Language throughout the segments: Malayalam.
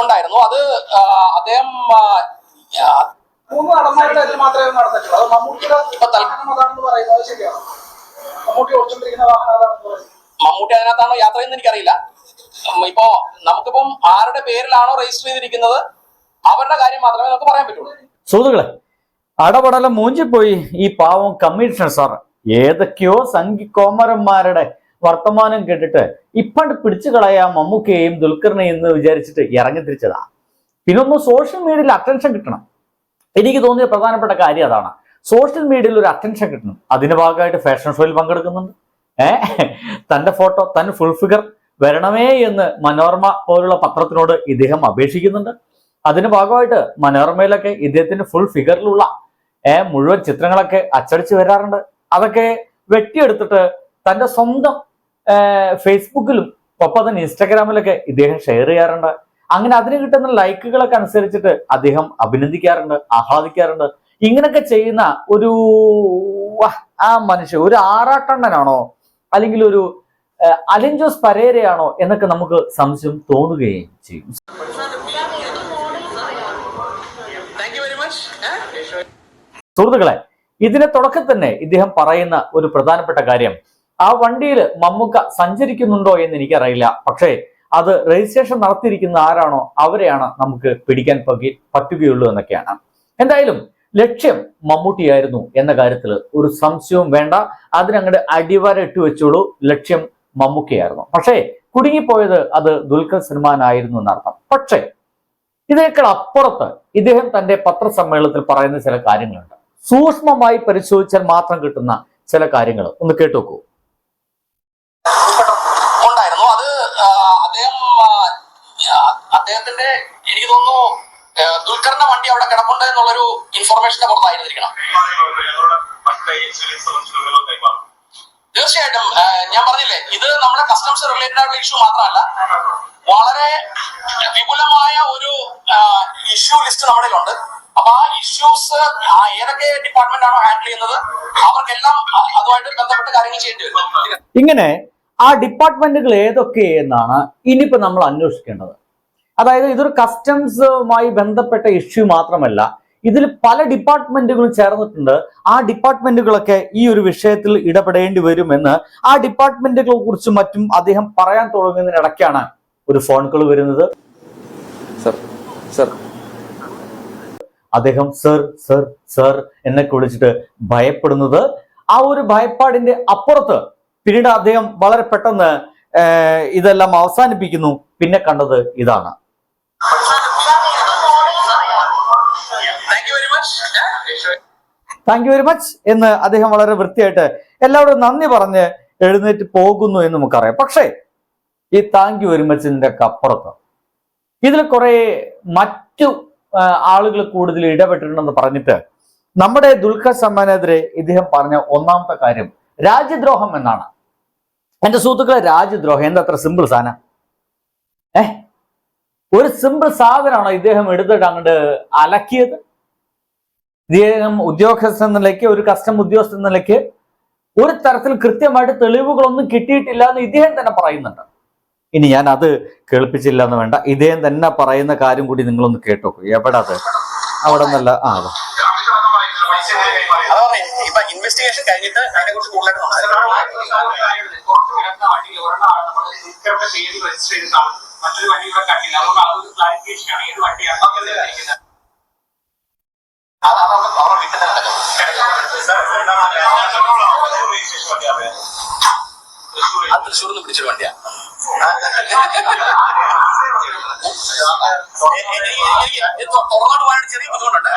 ഉണ്ടായിരുന്നു. അത് അദ്ദേഹം മമ്മൂട്ടി അതിനകത്താണോ യാത്ര ചെയ്യുന്നത് എനിക്കറിയില്ല. ഇപ്പോ നമുക്കിപ്പം ആരുടെ പേരിലാണോ രജിസ്റ്റർ ചെയ്തിരിക്കുന്നത് അവരുടെ കാര്യം മാത്രമേ നമുക്ക് പറയാൻ പറ്റുള്ളൂ. സുഹൃത്തുക്കളെ, അടപടലം മൂഞ്ചിപ്പോയി ഈ പാവം കമ്മീഷണർ സാർ. ഏതൊക്കെയോ സംഘിക്കോമരന്മാരുടെ വർത്തമാനം കേട്ടിട്ട് ഇപ്പണ്ട് പിടിച്ചു കളയാം മമ്മൂക്കയെയും ദുൽഖറിനെയും എന്ന് വിചാരിച്ചിട്ട് ഇറങ്ങി തിരിച്ചതാ. പിന്നൊന്ന് സോഷ്യൽ മീഡിയയിൽ അറ്റൻഷൻ കിട്ടണം. എനിക്ക് തോന്നിയ പ്രധാനപ്പെട്ട കാര്യം അതാണ്. സോഷ്യൽ മീഡിയയിൽ ഒരു അറ്റൻഷൻ കിട്ടണം. അതിന്റെ ഭാഗമായിട്ട് ഫാഷൻ ഷോയിൽ പങ്കെടുക്കുന്നുണ്ട്. തന്റെ ഫോട്ടോ, തന്റെ ഫുൾ ഫിഗർ വരണമേ എന്ന് മനോരമ പോലുള്ള പത്രത്തിനോട് ഇദ്ദേഹം അപേക്ഷിക്കുന്നുണ്ട്. അതിന്റെ ഭാഗമായിട്ട് മനോരമയിലൊക്കെ ഇദ്ദേഹത്തിന്റെ ഫുൾ ഫിഗറിലുള്ള മുഴുവൻ ചിത്രങ്ങളൊക്കെ അച്ചടിച്ച് വരാറുണ്ട്. അതൊക്കെ വെട്ടിയെടുത്തിട്ട് തന്റെ സ്വന്തം ഫേസ്ബുക്കിലും ഒപ്പം തന്നെ ഇൻസ്റ്റാഗ്രാമിലൊക്കെ ഇദ്ദേഹം ഷെയർ ചെയ്യാറുണ്ട്. അങ്ങനെ അതിന് കിട്ടുന്ന ലൈക്കുകളൊക്കെ അനുസരിച്ചിട്ട് അദ്ദേഹം അഭിനന്ദിക്കാറുണ്ട്, ആഹ്ലാദിക്കാറുണ്ട്. ഇങ്ങനൊക്കെ ചെയ്യുന്ന ഒരു ആ മനുഷ്യൻ ഒരു ആറാട്ടണ്ണനാണോ അല്ലെങ്കിൽ ഒരു അലിൻ ജോസ് പരേരയാണോ എന്നൊക്കെ നമുക്ക് സംശയം തോന്നുകയും ചെയ്യും. സുഹൃത്തുക്കളെ, ഇതിന്റെ തുടക്കത്തിൽ തന്നെ ഇദ്ദേഹം പറയുന്ന ഒരു പ്രധാനപ്പെട്ട കാര്യം, ആ വണ്ടിയിൽ മമ്മൂക്ക സഞ്ചരിക്കുന്നുണ്ടോ എന്ന് എനിക്കറിയില്ല, പക്ഷേ അത് രജിസ്ട്രേഷൻ നടത്തിയിരിക്കുന്ന ആരാണോ അവരെയാണ് നമുക്ക് പിടിക്കാൻ പറ്റുകയുള്ളൂ എന്നൊക്കെയാണ്. എന്തായാലും ലക്ഷ്യം മമ്മൂട്ടിയായിരുന്നു എന്ന കാര്യത്തിൽ ഒരു സംശയവും വേണ്ട. അതിനങ്ങോട്ട് അടിവര ഇട്ട് വെച്ചോളൂ. ലക്ഷ്യം മമ്മൂക്കയായിരുന്നു. പക്ഷേ കുടുങ്ങിപ്പോയത് അത് ദുൽഖർ സൽമാൻ ആയിരുന്നു എന്നർത്ഥം. പക്ഷേ ഇതിനേക്കാൾ അപ്പുറത്ത് ഇദ്ദേഹം തന്റെ പത്രസമ്മേളനത്തിൽ പറയുന്ന ചില കാര്യങ്ങളുണ്ട്. സൂക്ഷ്മമായി പരിശോധിച്ചാൽ മാത്രം കിട്ടുന്ന ചില കാര്യങ്ങൾ ഒന്ന് കേട്ടുനോക്കൂ. ഉണ്ടായിരുന്നു. അത് അദ്ദേഹത്തിന്റെ എനിക്ക് തോന്നുന്നു ദുൽഖറിന്റെ വണ്ടി അവിടെ കിടപ്പുണ്ട് എന്നുള്ളൊരു ഇൻഫർമേഷന്റെ പുറത്തായിരുന്നിരിക്കണം. തീർച്ചയായിട്ടും ഞാൻ പറഞ്ഞില്ലേ, ഇത് നമ്മുടെ കസ്റ്റംസ് റിലേറ്റഡ് ആയിട്ടുള്ള ഇഷ്യൂ മാത്രമല്ല, വളരെ വിപുലമായ ഒരു ഇഷ്യൂ ലിസ്റ്റ് നമ്മുടെ ഉണ്ട്. അപ്പൊ ആ ഇഷ്യൂസ് ഏതൊക്കെ ഡിപ്പാർട്ട്മെന്റ് ആണോ ഹാൻഡിൽ ചെയ്യുന്നത് അവർക്കെല്ലാം അതുമായിട്ട് ബന്ധപ്പെട്ട കാര്യങ്ങൾ ചെയ്യേണ്ടി വരും. ഇങ്ങനെ ആ ഡിപ്പാർട്ട്മെന്റുകൾ ഏതൊക്കെ എന്നാണ് ഇനിയിപ്പോ നമ്മൾ അന്വേഷിക്കേണ്ടത്. അതായത് ഇതൊരു കസ്റ്റംസുമായി ബന്ധപ്പെട്ട ഇഷ്യൂ മാത്രമല്ല, ഇതിൽ പല ഡിപ്പാർട്ട്മെന്റുകളും ചേർന്നിട്ടുണ്ട്. ആ ഡിപ്പാർട്ട്മെന്റുകളൊക്കെ ഈ ഒരു വിഷയത്തിൽ ഇടപെടേണ്ടി വരുമെന്ന് ആ ഡിപ്പാർട്ട്മെന്റുകളെ കുറിച്ചും മറ്റും അദ്ദേഹം പറയാൻ തുടങ്ങുന്നതിനിടയ്ക്കാണ് ഒരു ഫോൺ കോൾ വരുന്നത്. അദ്ദേഹം സർ സർ സർ എന്നൊക്കെ വിളിച്ചിട്ട് ഭയപ്പെടുന്നത്. ആ ഒരു ഭയപ്പാടിന്റെ അപ്പുറത്ത് പിന്നീട് അദ്ദേഹം വളരെ പെട്ടെന്ന് ഇതെല്ലാം അവസാനിപ്പിക്കുന്നു. പിന്നെ കണ്ടത് ഇതാണ്. താങ്ക് യു വെരി മച്ച് എന്ന് അദ്ദേഹം വളരെ വൃത്തിയായിട്ട് എല്ലാവരും നന്ദി പറഞ്ഞ് എഴുന്നേറ്റ് പോകുന്നു എന്ന് നമുക്കറിയാം. പക്ഷേ ഈ താങ്ക് യു വെരി മച്ചിന്റെ അപ്പുറത്ത് ഇതിൽ കുറെ മറ്റു ആളുകൾ കൂടുതൽ ഇടപെട്ടിട്ടുണ്ടെന്ന് പറഞ്ഞിട്ട് നമ്മുടെ ദുൽഖർ സൽമാനെതിരെ ഇദ്ദേഹം പറഞ്ഞ ഒന്നാമത്തെ കാര്യം രാജ്യദ്രോഹം എന്നാണ്. എന്റെ സുഹൃത്തുക്കളെ, രാജ്യദ്രോഹം എന്താ അത്ര സിമ്പിൾ സാധനം? ഒരു സിമ്പിൾ സാധനമാണോ ഇദ്ദേഹം എടുത്തിട്ട് അങ്ങോട്ട് അലക്കിയത്? ഇദ്ദേഹം ഉദ്യോഗസ്ഥൻ എന്ന നിലയ്ക്ക്, ഒരു കസ്റ്റം ഉദ്യോഗസ്ഥൻ എന്ന നിലയ്ക്ക് ഒരു തരത്തിൽ കൃത്യമായിട്ട് തെളിവുകളൊന്നും കിട്ടിയിട്ടില്ല എന്ന് ഇദ്ദേഹം തന്നെ പറയുന്നുണ്ട്. ഇനി ഞാൻ അത് കേൾപ്പിച്ചില്ല എന്ന് വേണ്ട, ഇദ്ദേഹം തന്നെ പറയുന്ന കാര്യം കൂടി നിങ്ങളൊന്ന് കേട്ടോക്കൂ. എവിടെ അത്? അവിടെ നിന്നല്ല. ഇൻവെസ്റ്റിഗേഷൻ കഴിഞ്ഞിട്ട് അതിനെക്കുറിച്ച് കൂടുതലായിട്ട് മറ്റൊരു വണ്ടി ഇവിടെ കണ്ടില്ല. അതുകൊണ്ട് അതൊരു ക്ലാരിഫിക്കേഷൻ ആണ്. ഏത് വണ്ടിയാണ് തൃശ്ശൂർ നിന്ന് പിടിച്ചൊരു വണ്ടിയാ. തുറന്നോട്ട് പോകാനായിട്ട് ചെറിയ ബുദ്ധിമുട്ടുണ്ട്.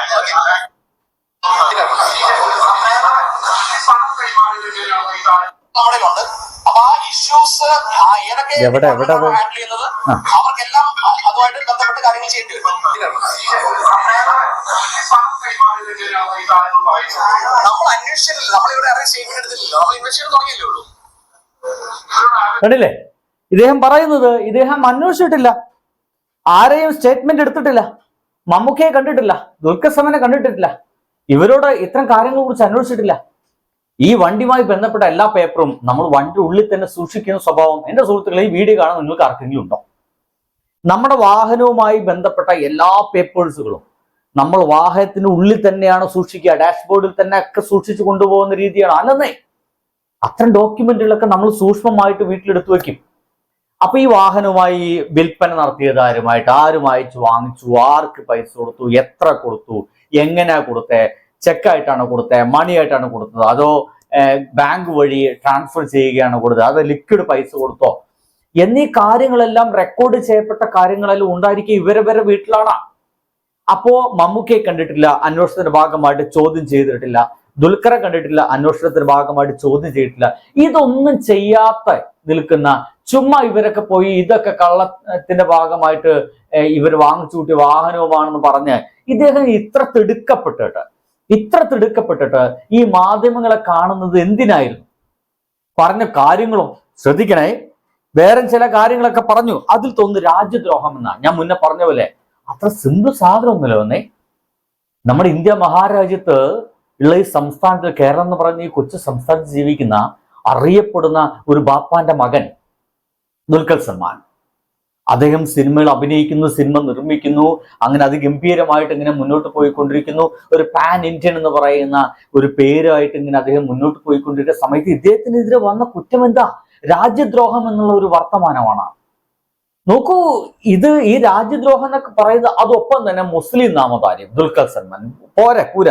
നമ്മുടെ ഉണ്ട്. അപ്പൊ ആ ഇഷ്യൂസ് ഏതൊക്കെ ഹാൻഡിൽ ചെയ്യുന്നത് അവർക്കെല്ലാം അതുമായിട്ട് ബന്ധപ്പെട്ട കാര്യങ്ങൾ ചെയ്യേണ്ടി വരും. നമ്മൾ അന്വേഷിച്ചിട്ടില്ല, നമ്മളിവിടെ അറിയാൻ സ്റ്റേറ്റ്മെന്റ് എടുത്തില്ലല്ലോ, നമ്മൾ ഇൻവെസ്റ്റിഗേഷൻ തുടങ്ങിയല്ലേ ഉള്ളൂ. കണ്ടില്ലേ ഇദ്ദേഹം പറയുന്നത്? ഇദ്ദേഹം അന്വേഷിച്ചിട്ടില്ല, ആരെയും സ്റ്റേറ്റ്മെന്റ് എടുത്തിട്ടില്ല, മമ്മൂക്കയെ കണ്ടിട്ടില്ല, ദുൽഖർ സൽമാനെ കണ്ടിട്ടില്ല, ഇവരോട് ഇത്തരം കാര്യങ്ങളെ കുറിച്ച് അന്വേഷിച്ചിട്ടില്ല. ഈ വണ്ടിയുമായി ബന്ധപ്പെട്ട എല്ലാ പേപ്പറും നമ്മൾ വണ്ടി ഉള്ളിൽ തന്നെ സൂക്ഷിക്കുന്ന സ്വഭാവം എന്റെ സുഹൃത്തുക്കളെ ഈ വീഡിയോ കാണാൻ നിങ്ങൾക്ക് ആർക്കെങ്കിലും ഉണ്ടോ? നമ്മുടെ വാഹനവുമായി ബന്ധപ്പെട്ട എല്ലാ പേപ്പേഴ്സുകളും നമ്മൾ വാഹനത്തിന് ഉള്ളിൽ തന്നെയാണ് സൂക്ഷിക്കുക, ഡാഷ്ബോർഡിൽ തന്നെ ഒക്കെ സൂക്ഷിച്ചു കൊണ്ടുപോകുന്ന രീതിയാണ്. അല്ലെന്നേ, അത്തരം ഡോക്യുമെന്റുകളൊക്കെ നമ്മൾ സൂക്ഷ്മമായിട്ട് വീട്ടിലെടുത്ത് വെക്കും. അപ്പൊ ഈ വാഹനവുമായി വിൽപ്പന നടത്തിയത് ആരുമായിട്ട്, ആരും അയച്ചു വാങ്ങിച്ചു, ആർക്ക് പൈസ കൊടുത്തു, എത്ര കൊടുത്തു, എങ്ങനെയാ കൊടുത്തേ, ചെക്കായിട്ടാണ് കൊടുത്തത്, മണി ആയിട്ടാണ് കൊടുത്തത്, അതോ ബാങ്ക് വഴി ട്രാൻസ്ഫർ ചെയ്യുകയാണ് കൊടുത്തത്, അതോ ലിക്വിഡ് പൈസ കൊടുത്തോ എന്നീ കാര്യങ്ങളെല്ലാം റെക്കോർഡ് ചെയ്യപ്പെട്ട കാര്യങ്ങളെല്ലാം ഉണ്ടായിരിക്കുക ഇവരെ വീട്ടിലാണ്. അപ്പോ മമ്മൂക്കയെ കണ്ടിട്ടില്ല, അന്വേഷണത്തിന്റെ ഭാഗമായിട്ട് ചോദ്യം ചെയ്തിട്ടില്ല. ദുൽഖറെ കണ്ടിട്ടില്ല, അന്വേഷണത്തിന്റെ ഭാഗമായിട്ട് ചോദ്യം ചെയ്തിട്ടില്ല. ഇതൊന്നും ചെയ്യാത്ത നിൽക്കുന്ന, ചുമ്മാ ഇവരൊക്കെ പോയി ഇതൊക്കെ കള്ളത്തിന്റെ ഭാഗമായിട്ട് ഇവർ വാങ്ങിച്ചു കൂട്ടിയ വാഹനവുമാണെന്ന് പറഞ്ഞ് ഇദ്ദേഹം ഇത്ര തിടുക്കപ്പെട്ടിട്ട് ഈ മാധ്യമങ്ങളെ കാണുന്നത് എന്തിനായിരുന്നു? പറഞ്ഞ കാര്യങ്ങളും ശ്രദ്ധിക്കണേ. വേറെ ചില കാര്യങ്ങളൊക്കെ പറഞ്ഞു, അതിൽ തോന്നുന്നു രാജ്യദ്രോഹം എന്നാ. ഞാൻ മുന്നേ പറഞ്ഞ പോലെ അത്ര സിമ്പിൾ സാധനമൊന്നുമില്ല വന്നേ. നമ്മുടെ ഇന്ത്യ മഹാരാജ്യത്ത് ഉള്ള ഈ സംസ്ഥാനത്ത്, കേരളം എന്ന് പറഞ്ഞ ഈ കൊച്ചു സംസ്ഥാനത്ത് ജീവിക്കുന്ന അറിയപ്പെടുന്ന ഒരു ബാപ്പാന്റെ മകൻ ദുൽഖർ സൽമാൻ, അദ്ദേഹം സിനിമകൾ അഭിനയിക്കുന്നു, സിനിമ നിർമ്മിക്കുന്നു, അങ്ങനെ അതിഗംഭീരമായിട്ട് ഇങ്ങനെ മുന്നോട്ട് പോയിക്കൊണ്ടിരിക്കുന്നു. ഒരു പാൻ ഇന്ത്യൻ എന്ന് പറയുന്ന ഒരു പേരായിട്ട് ഇങ്ങനെ അദ്ദേഹം മുന്നോട്ട് പോയിക്കൊണ്ടിരിക്കുന്ന സമയത്ത് ഇദ്ദേഹത്തിനെതിരെ വന്ന കുറ്റം എന്താ? രാജ്യദ്രോഹം എന്നുള്ള ഒരു വർത്തമാനമാണ്. നോക്കൂ, ഈ രാജ്യദ്രോഹം എന്നൊക്കെ പറയുന്നത് അതൊപ്പം തന്നെ മുസ്ലിം നാമധാര്യം ദുൽഖർ സൽമാൻ പൂര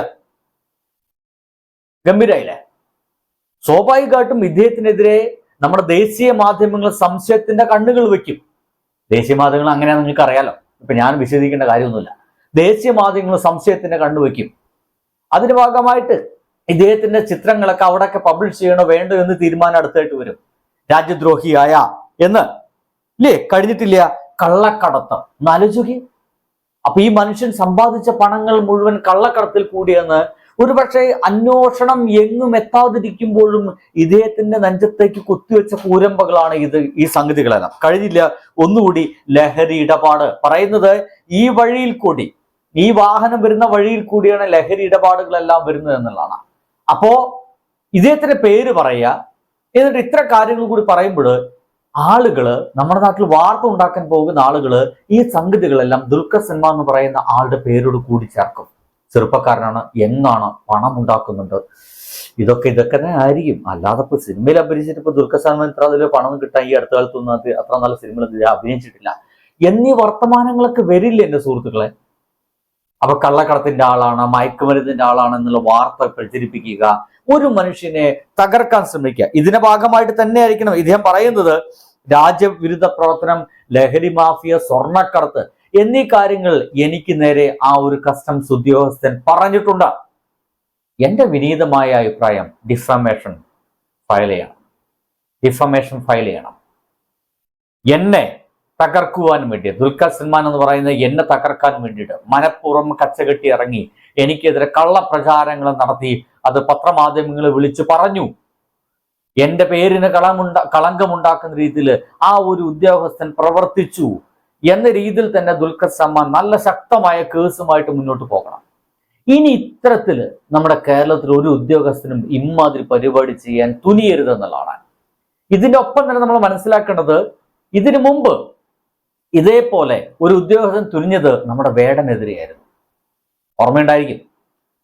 ഗംഭീരായില്ലേ? സ്വാഭാവികമായിട്ടും ഇദ്ദേഹത്തിനെതിരെ നമ്മുടെ ദേശീയ മാധ്യമങ്ങൾ സംശയത്തിന്റെ കണ്ണുകൾ വെക്കും. ദേശീയ മാധ്യമങ്ങൾ അങ്ങനെയാ, നിങ്ങൾക്ക് അറിയാലോ. ഇപ്പൊ ഞാൻ വിശദീകരിക്കേണ്ട കാര്യമൊന്നുമില്ല. ദേശീയ മാധ്യമങ്ങൾ സംശയത്തിന്റെ കണ്ണു വെക്കും. അതിന്റെ ഭാഗമായിട്ട് ഇദ്ദേഹത്തിന്റെ ചിത്രങ്ങളൊക്കെ അവിടെയൊക്കെ പബ്ലിഷ് ചെയ്യണോ വേണ്ടോ എന്ന് തീരുമാനം അടുത്തായിട്ട് വരും. രാജ്യദ്രോഹിയായ എന്ന് ഇല്ലേ? കഴിഞ്ഞിട്ടില്ല കള്ളക്കടത്ത്. എന്നാലോചിക്കുക. അപ്പൊ ഈ മനുഷ്യൻ സമ്പാദിച്ച പണങ്ങൾ മുഴുവൻ കള്ളക്കടത്തിൽ കൂടിയെന്ന് ഒരുപക്ഷെ അന്വേഷണം എങ്ങും എത്താതിരിക്കുമ്പോഴും ഇദ്ദേഹത്തിന്റെ നെഞ്ചത്തേക്ക് കുത്തിവെച്ച കൂരമ്പകളാണ് ഈ സംഗതികളെല്ലാം. കഴിഞ്ഞില്ല ഒന്നുകൂടി ലഹരി ഇടപാട് പറയുന്നത് ഈ വഴിയിൽ കൂടി, ഈ വാഹനം വരുന്ന വഴിയിൽ കൂടിയാണ് ലഹരി ഇടപാടുകളെല്ലാം വരുന്നത് എന്നുള്ളതാണ്. അപ്പോ ഇദ്ദേഹത്തിന്റെ പേര് പറയുക, എന്നിട്ട് ഇത്ര കാര്യങ്ങൾ കൂടി പറയുമ്പോൾ ആളുകള്, നമ്മുടെ നാട്ടിൽ വാർത്ത ഉണ്ടാക്കാൻ പോകുന്ന ആളുകള് ഈ സംഗതികളെല്ലാം ദുൽഖർ സൽമാൻ എന്ന് പറയുന്ന ആളുടെ പേരോട് കൂടി ചേർക്കും. ചെറുപ്പക്കാരനാണ്, യങ്ങാണ്, പണം ഉണ്ടാക്കുന്നുണ്ട്, ഇതൊക്കെ തന്നെ ആയിരിക്കും. അല്ലാതെ ഇപ്പൊ സിനിമയിൽ അഭിനയിച്ചിട്ട് ഇപ്പൊ ദുൽഖർ സൽമാൻ ഇത്ര അതിൽ പണം കിട്ടാൻ ഈ അടുത്ത കാലത്തൊന്നും അത്ര നല്ല സിനിമയിൽ അഭിനയിച്ചിട്ടില്ല എന്നീ വർത്തമാനങ്ങളൊക്കെ വരില്ല എന്റെ സുഹൃത്തുക്കളെ. അപ്പൊ കള്ളക്കടത്തിന്റെ ആളാണ്, മയക്കുമരുന്നിന്റെ ആളാണ് എന്നുള്ള വാർത്ത പ്രചരിപ്പിക്കുക, ഒരു മനുഷ്യനെ തകർക്കാൻ ശ്രമിക്കുക. ഇതിന്റെ ഭാഗമായിട്ട് തന്നെ ആയിരിക്കണം ഇദ്ദേഹം പറയുന്നത് രാജ്യവിരുദ്ധ പ്രവർത്തനം, ലഹരി മാഫിയ, സ്വർണ്ണക്കടത്ത് എന്നീ കാര്യങ്ങൾ എനിക്ക് നേരെ ആ ഒരു കസ്റ്റംസ് ഉദ്യോഗസ്ഥൻ പറഞ്ഞിട്ടുണ്ട്. എന്റെ വിനീതമായ അഭിപ്രായം ഡിഫമേഷൻ ഫയൽ ചെയ്യണം. എന്നെ തകർക്കുവാൻ വേണ്ടി ദുൽഖർ സൽമാൻ എന്ന് പറയുന്നത് എന്നെ തകർക്കാൻ വേണ്ടിയിട്ട് മനഃപൂർവ്വം കച്ചകെട്ടി ഇറങ്ങി എനിക്കെതിരെ കള്ളപ്രചാരങ്ങൾ നടത്തി, അത് പത്രമാധ്യമങ്ങളെ വിളിച്ചു പറഞ്ഞു, എന്റെ പേരിന് കളങ്കമുണ്ടാക്കുന്ന രീതിയിൽ ആ ഒരു ഉദ്യോഗസ്ഥൻ പ്രവർത്തിച്ചു എന്ന രീതിയിൽ തന്നെ ദുൽഖർ സൽമാൻ നല്ല ശക്തമായ കേസുമായിട്ട് മുന്നോട്ട് പോകണം. ഇനി ഇത്തരത്തില് നമ്മുടെ കേരളത്തിൽ ഒരു ഉദ്യോഗസ്ഥനും ഇമാതിരി പരിപാടി ചെയ്യാൻ തുനിയരുതെന്നുള്ളതാണ്. ഇതിന്റെ ഒപ്പം തന്നെ നമ്മൾ മനസ്സിലാക്കേണ്ടത്, ഇതിനു മുമ്പ് ഇതേപോലെ ഒരു ഉദ്യോഗസ്ഥൻ തുനിഞ്ഞത് നമ്മുടെ വേടനെതിരെയായിരുന്നു. ഓർമ്മയുണ്ടായിരിക്കും.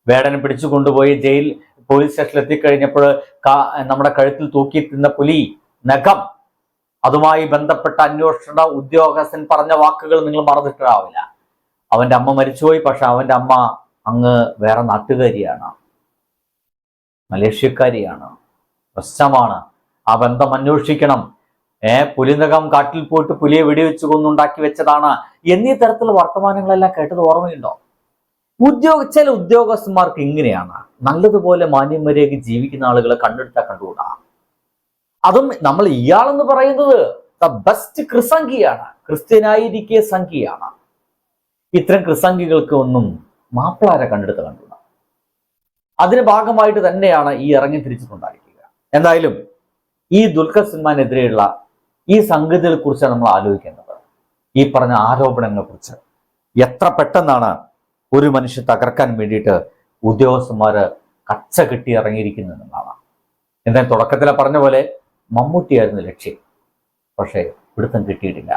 വേടനെ പിടിച്ചു കൊണ്ടുപോയി പോലീസ് സ്റ്റേഷനിൽ എത്തിക്കഴിഞ്ഞപ്പോൾ നമ്മുടെ കഴുത്തിൽ തൂക്കി തിന്ന പുലി നഖം, അതുമായി ബന്ധപ്പെട്ട അന്വേഷണ ഉദ്യോഗസ്ഥൻ പറഞ്ഞ വാക്കുകൾ നിങ്ങൾ മറന്നിട്ടാവില്ല. അവന്റെ അമ്മ മരിച്ചുപോയി, പക്ഷെ അവന്റെ അമ്മ അങ്ങ് വേറെ നാട്ടുകാരിയാണ്, മലേഷ്യക്കാരിയാണ്, പ്രശ്നമാണ്, ആ ബന്ധം അന്വേഷിക്കണം, പുലിനകം കാട്ടിൽ പോയിട്ട് പുലിയെ വെടിവെച്ച് കൊന്നുണ്ടാക്കി വെച്ചതാണ് എന്നീ തരത്തിലുള്ള വർത്തമാനങ്ങളെല്ലാം കേട്ടത് ഓർമ്മയുണ്ടോ? ചില ഉദ്യോഗസ്ഥന്മാർക്ക് ഇങ്ങനെയാണ്, നല്ലതുപോലെ മാന്യമര്യാദയ്ക്ക് ജീവിക്കുന്ന ആളുകളെ കണ്ടെടുത്താൽ കണ്ടുകൂടാ. അതും നമ്മൾ ഇയാളെന്ന് പറയുന്നത് ദ ബെസ്റ്റ് ക്രിസംഗിയാണ്, ക്രിസ്ത്യനായിരിക്കെ സംഖ്യയാണ്. ഇത്തരം ക്രിസംഗികൾക്ക് ഒന്നും മാപ്പിളാരെ കണ്ടെടുത്ത് കണ്ടുകൂടാ. അതിന്റെ ഭാഗമായിട്ട് തന്നെയാണ് ഈ ഇറങ്ങി തിരിച്ചിട്ടുണ്ടായിരിക്കുക. എന്തായാലും ഈ ദുൽഖർ സൽമാനെതിരെയുള്ള ഈ സംഗതികളെ കുറിച്ചാണ് നമ്മൾ ആലോചിക്കേണ്ടത്. ഈ പറഞ്ഞ ആരോപണങ്ങളെ കുറിച്ച് എത്ര പെട്ടെന്നാണ് ഒരു മനുഷ്യൻ തകർക്കാൻ വേണ്ടിയിട്ട് ഉദ്യോഗസ്ഥന്മാര് കച്ച കെട്ടി ഇറങ്ങിയിരിക്കുന്നതെന്നാണ്. എന്തായാലും തുടക്കത്തിലെ പറഞ്ഞ പോലെ മമ്മൂട്ടിയായിരുന്നു ലക്ഷ്യം, പക്ഷേ പിടുത്തം കിട്ടിയിട്ടില്ല.